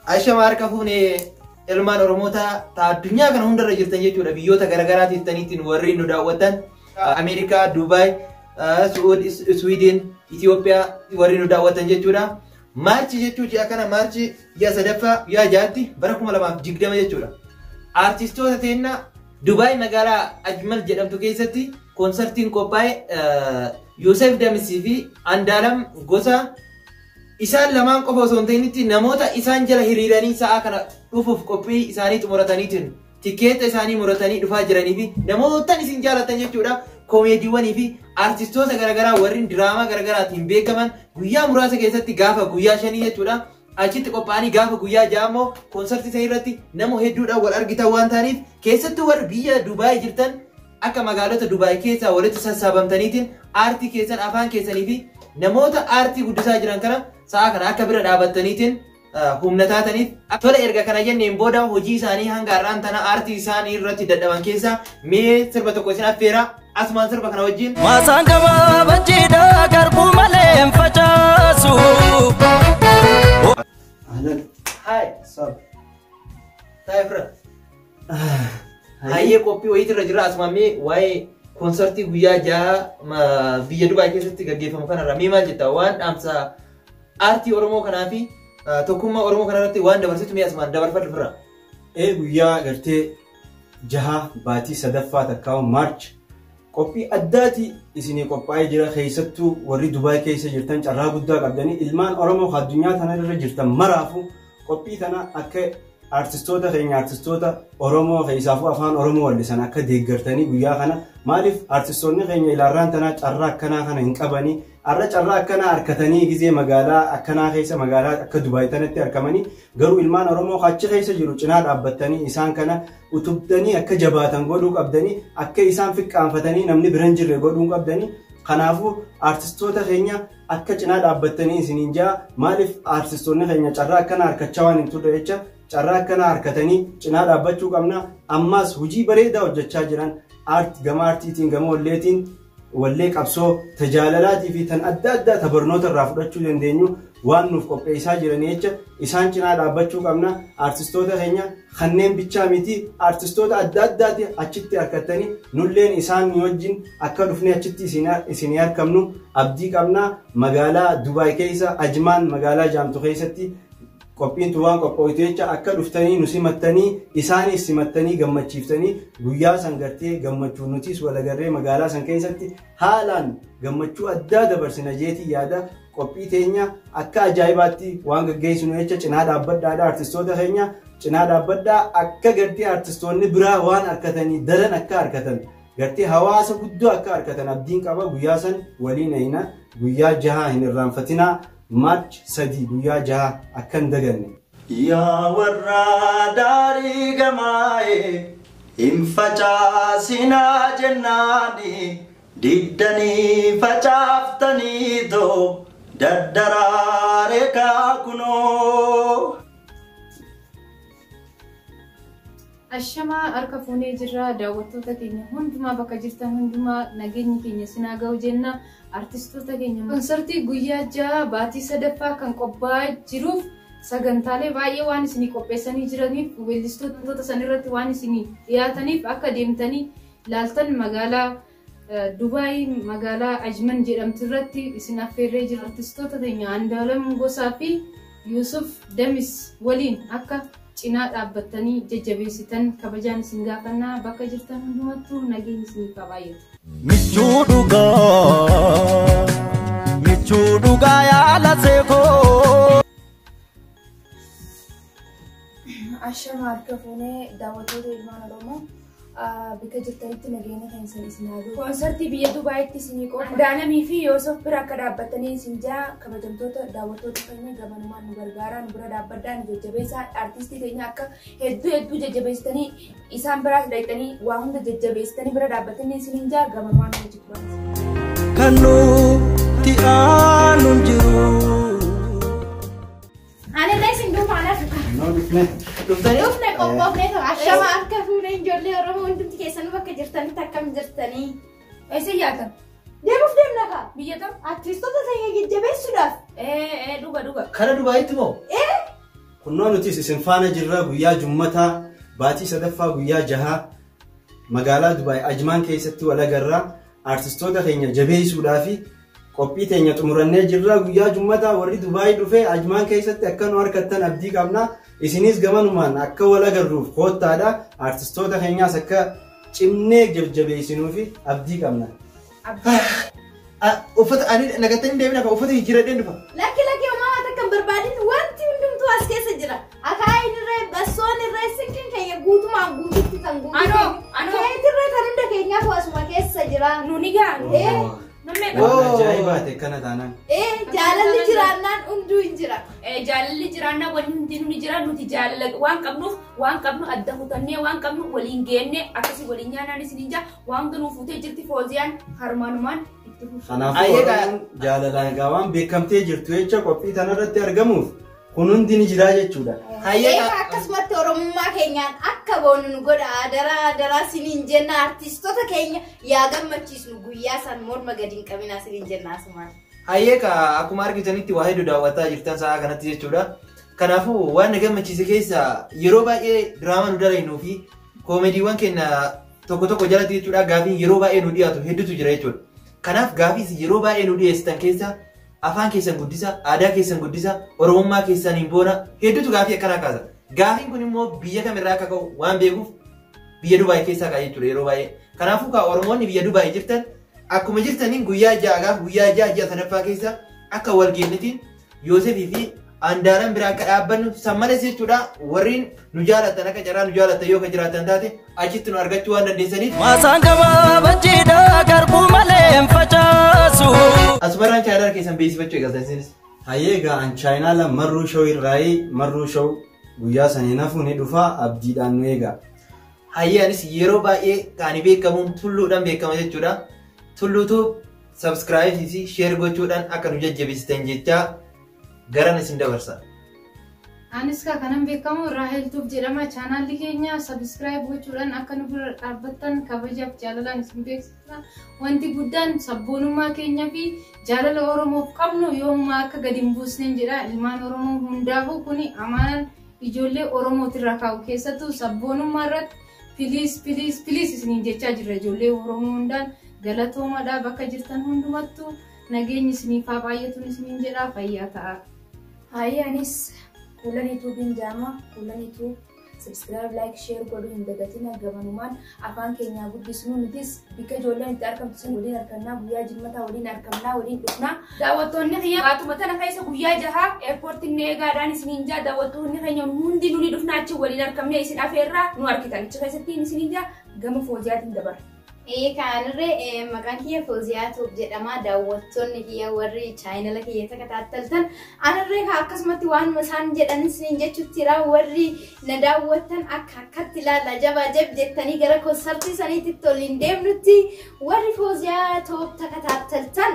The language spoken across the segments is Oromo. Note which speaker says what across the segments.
Speaker 1: Aisha Marka fuune ilmaan Oromoota addunyaa kana hundarra jirtan jechuudha. Biyyoota garagaraatti taniitiin warri nu daawwatan Ameerikaa, Dubai, Sweden, Ethiopia warri nu daawwatan jechuudha. Maarchi jechuun ji'a kana maarchi ji'a sadaffaa ji'a jaatti bara 2020 jechuudha. Artistoota teennaa Dubai magaalaa Ajmal jedhamtu keessatti konsertiin qophaa'e Yusuf Damisi fi Andaalam Gosa isaan lamaan qofa osoo hin ta'initti namoota isaan jala hiriiranii sa'a kana dhufuuf qophii isaanii xumurataniitiin tikeeta isaanii muratanii dhufaa jiranii fi namoota isin jaalatan jechuudha. Komeediiwwanii fi artistoota garagaraa warreen diraamaa garagaraatiin beekaman guyyaa muraasa keessatti gaafa guyyaa 5 jechuudha. Achitti qophaa'anii gaafa guyyaa 6 immoo konsertii isaa irratti nama hedduudhaan wal argitan waan ta'aniif keessattuu warri biyya Dubaay jirtan akka magaalota Dubaay keessaa walitti sassaabamtaniitiin aartii keessan afaan keessanii fi namoota aartii guddisaa jiran kana sa'a kana akka bira dhaabattaniitiin humna taataniif tola erga kana jenneen booda hojii isaanii hanga har'aan tana aartii isaanii irratti dadhaban keessaa mee sirba tokko isin affeera asumaan sirba kana wajjin
Speaker 2: maasaan gabaabachiidha garbuu malee hin facaasu.
Speaker 1: Hi, sir. Taifra. Hayyee qophii wayiitirra jira asumaan mee waa'ee konsertii guyyaa 6 biyya Dubaay keessatti gaggeeffamu kanarra mee maal jetta waan dhaamsa aartii Oromoo kanaa fi tokkummaa Oromoo kanarratti waan dabarsitu mee asumaan dabarfadhu firra.
Speaker 3: Guyyaa gartee 6 baatii sadaffaa takkaa'u Maarch qophii addaati isinii qophaa'ee jira. Keessattuu warri Dubaay keessa jirtan carraa guddaa qabdanii ilmaan Oromoo addunyaa kanarra jirtan maraafu qophii kana akka artistoota keenya artistoota Oromoo keessaafuu afaan Oromoo wallisan akka deeggartanii guyyaa kana maaliif artistoonni keenya ilaarraan tanaa carraa akkanaa kana hin qabanii arra carraa akkanaa harkatanii gizee magaalaa akkanaa keessa magaalaa akka Dubaay tanatti argamanii garuu ilmaan Oromoo achi keessa jiru cinaa dhaabbatanii isaan kana utubdanii akka jabaatan godhuu qabdanii akka isaan fiqqaanfatanii namni biran jirre godhuu qabdanii kanaafuu artistoota keenya akka cinaa dhaabbatanii isiniin jaa maaliif artistoonni keenya carraa akkanaa harkachaa waan hin turre jecha carraa akkanaa harkatanii cinaa dhaabbachuu qabna. Ammaas hojii bareedaa hojjechaa jiran gama aartiitiin gama walleetiin wallee qabsoo tajaalalaatii fi tan adda addaa tabarnoota irraa fudhachuu dandeenyu waan nuuf qopheessaa jiranii jecha isaan cinaa dhaabbachuu qabna. Artistoota keenya kanneen bichaa miti artistoota adda addaati achitti harkatanii nulleen isaan wajjin akka dhufnee achitti isinii argamnu abdii qabna. Magaalaa Dubaay keessa Ajmaan magaalaa Jaamtu keessatti qophiin waan qophoofte jecha akka dhuftanii nu simattanii isaanis simattanii gammachiiftanii guyyaa san gartee gammachuu nutis walagarree magaalaa san keessatti haalaan gammachuu addaa dabarsina jeetii yaada. Qophii teenya akka ajaa'ibaatti waan gaggeessinu jecha cinaa dhaabbadhaadha. Artistoota keenya cinaa dhaabbadhaa akka gartee artistoonni biraa waan harkatanii daran akka harkatan gartee hawaasa guddoo akka harkatan abdiin qaba. Guyyaa san waliin eeyna guyyaa 6 hin irraanfatinaa. Maarch 3 guyyaa 6 akkan daganne.
Speaker 2: Yaa warra daarii gamaaye hin facaasinaa jennaani diddanii facaaftanii too daddaraare kaakunoo.
Speaker 4: Ashama harka fuunee jirra daawwattoota keenya hundumaa bakka jirtan hundumaa nageenyi keenya sinaa ga'u jenna. Artistoota keenya konsertii guyyaa 6 baatii sadaffaa kan qophaa'aa jiruuf sagantaalee baay'ee waan isinii qopheessanii jiraniif weellistoota sanirratti waan isinii dhiyaataniif akka deemtanii laaltan magaalaa Dubaay magaalaa Ajman jedhamtu irratti isin affeerree jira. Artistoota keenya Andaalam Gosaa fi Yusuf Damis waliin akka cinaa dhaabbattanii jajjabeessitan kabajaan isin gaafannaa. Bakka jirtan hundumattuu nageenyi isinii qabaayyetu.
Speaker 2: Michuu dhugaa yaala seekoo.
Speaker 5: Ashama harka fuunee daawwattoota ilmaan Oromoo bakka jirtanitti nageenya kan isin haadhu. Konsertii biyya Dubaayitti isinii qofa. Andaalamii fi Yoosef bira akka dhaabbattanii isin jaa kabajamtoota daawwattoota keenya gabanumaan nu gargaaraa nu bira dhaabbadhaa nu jajjabeessaa. Artistii keenya akka hedduu jajjabeessitanii isaan biraas dhaqxanii waa hunda jajjabeessitanii bira dhaabbattanii isin jaa gabanumaan nu jajjabeessaa.
Speaker 2: Kan nuti aanuun jiru.
Speaker 5: Ani isin duubaana fuka.
Speaker 4: Dhufne qophoofne
Speaker 5: Ashama harka fuunee ijoollee Oromoo hundumti keessanuu bakka jirtanitti akkam jirtanii. Eessa yaatan? Deemuuf deemna kaa? Biyya tam? Artistoota keenya jajjabeessuudhaaf. Dhuga.
Speaker 1: Kana Dubaayitti moo?
Speaker 3: Kunoo nuti isin faana jirra guyyaa Jummataa baatii sadaffaa guyyaa jahaa magaalaa Dubaay Ajmaan keessatti wal agarra artistoota keenya jabeessuudhaa fi qophii teenya xumurannee jirra guyyaa Jummataa warri Dubaay dhufee Ajmaan keessatti akka nu harkattan abdii qabna isinis gamanumaan akka wal agarruuf koottaadha artistoota keenyaas akka cimnee jajjabeessinuu fi abdii qabna.
Speaker 1: Uffata ani nagattanii deemna ka uffata hijjiradheen dhufa.
Speaker 5: Lakki homaa takkan barbaadin wanti hundumtuu as keessa jira. Akaayin irree bassoon irree sinqiin keenya guutumaan guututti kan guututti. Keetirree kan hunda keenyaaf asuma keessa jira. Nuni gaane.
Speaker 3: Ajaa'ibaate kana taanaan.
Speaker 5: Jaalalli jiraannaan hunduu hin jira.
Speaker 6: Jaalalli jiraannaan wanti hundi nuni jira nuti jaalala waan qabnu adda kutannee waan qabnu waliin geenne akkasii waliin nyaanaan isin hin jaa waan ganuu fuutee jirti Fooziyaan harmaanumaan itti fufu.
Speaker 3: Kanaafuu jaalalaan gaawaan beekamtee jirtu jecha qophii tanarratti argamuuf kun hundi ni jira jechuudha.
Speaker 5: Akkasumatti Oromummaa keenyaan akka boonu nu godha daraa siniin jenna artistoota keenya yaa gammachiisnu guyyaa san morma gadi hin qabinaa siniin jenna asumaan.
Speaker 1: Hayyeeka akkuma argitanitti waa hedduu daawwataa jirtan sa'a kanatti jechuudha. Kanaafuu waan na gammachiise keessa yeroo baay'ee diraamaa nu dalagnuu fi koomediiwwan keenya tokko jalatti jechuudha gaafiin yeroo baay'ee nu dhiyaatu hedduutu jira jechuudha. Kanaaf gaafiis yeroo baay'ee nu dhiyeessitan keessa afaan keessan guddisa, aadaa keessan guddisa, oromummaa keessan hin boona hedduutu gaafii akkanaa kaasa. Gaafiin kun immoo biyya kamirraa akka ka'u waan beekuuf biyya Dubaay keessaa ka'a jechuudha yeroo baay'ee. Kanaafuu ka Oromoonni biyya Dubaay jirtan akkuma jirtaniin guyyaa ja'agaaf guyyaa ja'a sadaffaa keessa akka wal geennitiin Yoosefii fi Andaaran biraa akka dhaabbannu sammales jechuudha warriin nu jaalatan akka carraa nu jaalatan yoo ka jiraatan taate achitti nu argachuu waan dandeessaniif.
Speaker 2: Maasaan gabaabachiidha garbuu malee hin facaasu.
Speaker 1: Asumarraan chaayinaa keessan beeksifachuu eegaltaniinis.
Speaker 3: Hayyeegaa an chaayinaa marruu shoo irraayii marruu shoo guyyaa sanii nafu ni dhufa abdiidhaan nu eega.
Speaker 1: Hayyaanis yeroo baay'ee taanii beekamuun tulluudhaan beekama jechuudha. Tulluutu subscribe fi share gochuudhaan akka nu jajjabeessitan jechaa garan isin dabarsa.
Speaker 4: Anis kanan beekamu Raahel Tuub jedhama. Chaanaalli keenya subscribe gochuudhaan akka nu bira dhaabbattan kabajaaf jaalalaan isin beeksisa. Wanti guddaan sabboonummaa keenya fi jaalala Oromoof qabnu yoommaa akka gadi hin buusneen jedha. Ilmaan Oromoo hundaafuu kuni amaanaan ijoollee Oromootirra kaa'u keessattuu sabboonummaa irratti piliis isiniin jechaa jirra ijoollee Oromoo hundaan galatoomaadhaa bakka jirtan hundumattuu nageenyi isiniif haa baay'atuun isiniin jedha fayyaa ta'a.
Speaker 5: Hayyaanis kuulan yuutuubiin jaama kuulan yuutuub subscribe like share godhuu hin dagatina gamanumaan afaan keenyaa guddisnu nutis bika ijoolleen itti argamtu sun waliin argannaa guyyaa Jimmataa waliin argamnaa waliin dhufnaa.
Speaker 6: Daawwattoonni keenya baatuma tana keessa guyyaa jahaa eerpoortiin eegaadhaan isiniin jaa daawwattoonni keenya hundi nuni dhufnaa achi waliin argamnee isin afeerraa nu argitan achi keessatti isiniin jaa gama Fooziyaatiin dabarra.
Speaker 5: Kaanirree maqaan kiyya Fooziyaa Tuub jedhama. Daawwattoonni kiyya warri chaayinala kiyya takataaltaltan anarree akkasumatti waan isaan jedhan isin jechuutti warri na daawwattan akkatti ilaalla jabaa jab jettanii gara konsartii saniitti toliin deemnutti warri Fooziyaa Tuub takataaltaltan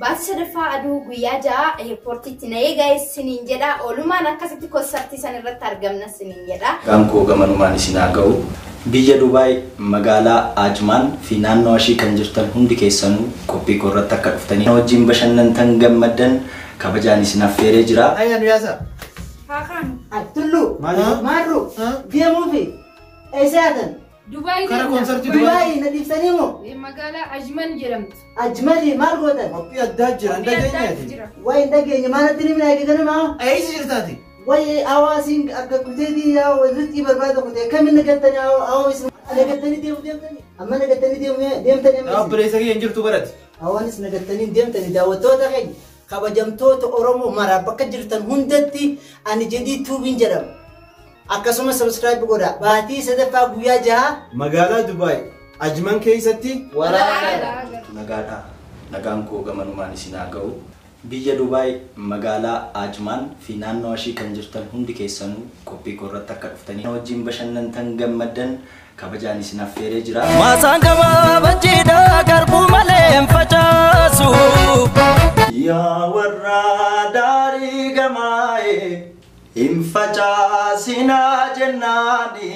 Speaker 5: baatii sadaffaa aduu guyyaa ja'a eerpoortiitti na eegaa isiniin jedha. Oolumaan akkasitti konsartii san irratti argamna isiniin jedha.
Speaker 7: Gankoo gamanumaan isin haa ga'u. Biyya Dubaay magaalaa Ajmaan fi naannoo ishii kan jirtan hundi keessanuu qophii korratti akka dhuftanii wajjin bashannantan gammaddan kabajaan isin affeeree jira.
Speaker 1: Ayyaan yaasa.
Speaker 6: Haakaan.
Speaker 8: Tullu. Maarru. Deemuu fi eessaatan.
Speaker 4: Dubaay
Speaker 1: Kara konsartii
Speaker 8: Dubaay na dhiiftanii moo?
Speaker 4: magaalaa Ajman jedhamti.
Speaker 8: Ajmali maal gootan?
Speaker 1: Qophii addaa jira hin dhageenyeeti.
Speaker 8: Wayi hin dhageenye maalatti ni mina eegatan maa?
Speaker 1: Eessi jirtaati?
Speaker 8: Wayi hawaasiin akka kuteetii yaa walitti barbaada kutee kamiin nagattanii hawaas nagattanii deemtanii amma nagattanii deemtanii amma
Speaker 1: Obboleessa kiyya hin jirtu barati.
Speaker 8: hawaanis nagattanii deemtanii daawwattoota keenya kabajamtoota Oromoo maraa bakka jirtan hundatti ani jedhii tuubiin jedhama. Akkasuma subscribe godha. Baatii sadaffaa guyyaa jaha
Speaker 3: Magaalaa Dubaay Ajmaan keessatti
Speaker 1: Waraana.
Speaker 7: Nagaadha. Nagaan koo gamanumaan isin haa ga'u. Biyya Dubaay magaalaa Ajmaan fi naannoo ishii kan jirtan hundi keessanuu qophii korratti akka dhuftanii wajjin bashannantan gammaddan kabajaan isin affeeree jira.
Speaker 2: Maasaan gabaabachiidha garbuu malee hin facaasu.
Speaker 7: Yaa warra daarii gamaa'ee hin facaasinaa jennaani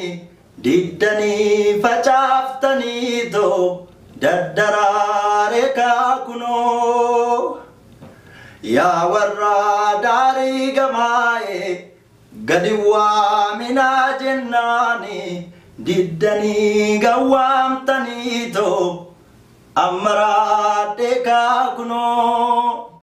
Speaker 7: diddanii facaaftanii too daddaraare kaakunoo. Yaa warra daarii gamaa'ee gadi waamina jennaani diddanii gawwaamtanii too ammaraa deekaa kunoo